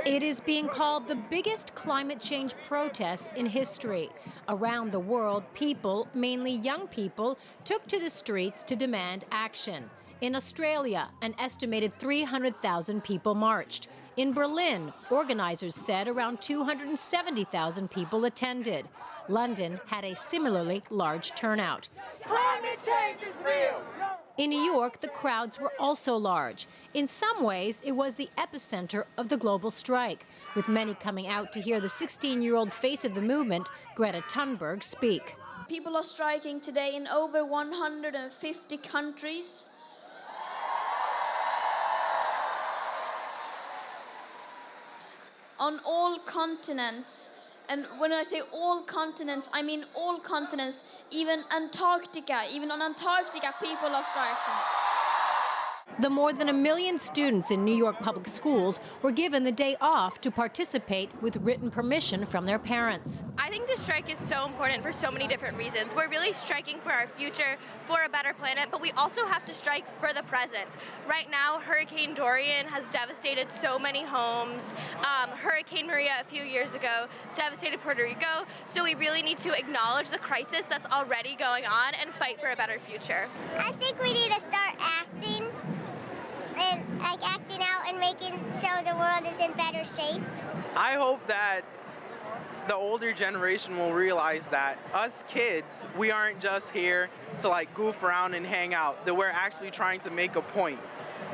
It is being called the biggest climate change protest in history. Around the world, people, mainly young people, took to the streets to demand action. In Australia, an estimated 300,000 people marched. In Berlin, organizers said around 270,000 people attended. London had a similarly large turnout. Climate change is real! In New York, the crowds were also large. In some ways, it was the epicenter of the global strike, with many coming out to hear the 16-year-old face of the movement, Greta Thunberg, speak. People are striking today in over 150 countries. On all continents. And when I say all continents, I mean all continents, even Antarctica. Even on Antarctica, people are striking. The more than 1 million students in New York public schools were given the day off to participate with written permission from their parents. I think this strike is so important for so many different reasons. We're really striking for our future, for a better planet, but we also have to strike for the present. Right now, Hurricane Dorian has devastated so many homes. Hurricane Maria a few years ago devastated Puerto Rico. So we really need to acknowledge the crisis that's already going on and fight for a better future. I think we need to start acting. And acting out and making sure the world is in better shape. I hope that the older generation will realize that us kids, we aren't just here to goof around and hang out, that we're actually trying to make a point,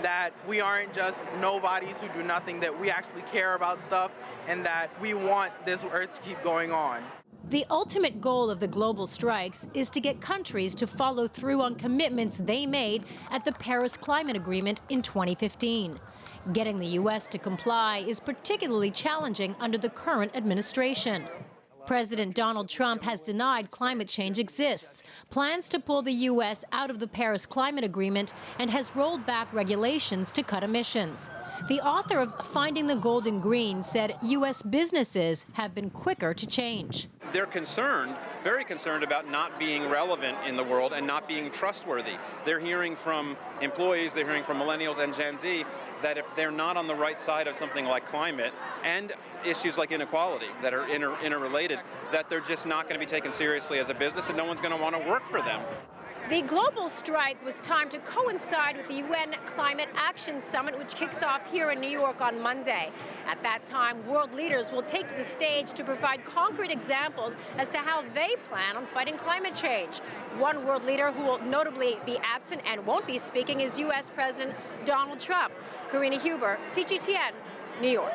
that we aren't just nobodies who do nothing, that we actually care about stuff, and that we want this earth to keep going on. The ultimate goal of the global strikes is to get countries to follow through on commitments they made at the Paris Climate Agreement in 2015. Getting the U.S. to comply is particularly challenging under the current administration. President Donald Trump has denied climate change exists, plans to pull the U.S. out of the Paris Climate Agreement, and has rolled back regulations to cut emissions. The author of Finding the Golden Green said U.S. businesses have been quicker to change. They're concerned, very concerned about not being relevant in the world and not being trustworthy. They're hearing from employees, they're hearing from millennials and Gen Z that if they're not on the right side of something like climate and issues like inequality that are interrelated, that they're just not going to be taken seriously as a business and no one's going to want to work for them. The global strike was timed to coincide with the UN Climate Action Summit, which kicks off here in New York on Monday. At that time, world leaders will take to the stage to provide concrete examples as to how they plan on fighting climate change. One world leader who will notably be absent and won't be speaking is U.S. President Donald Trump. Karina Huber, CGTN, New York.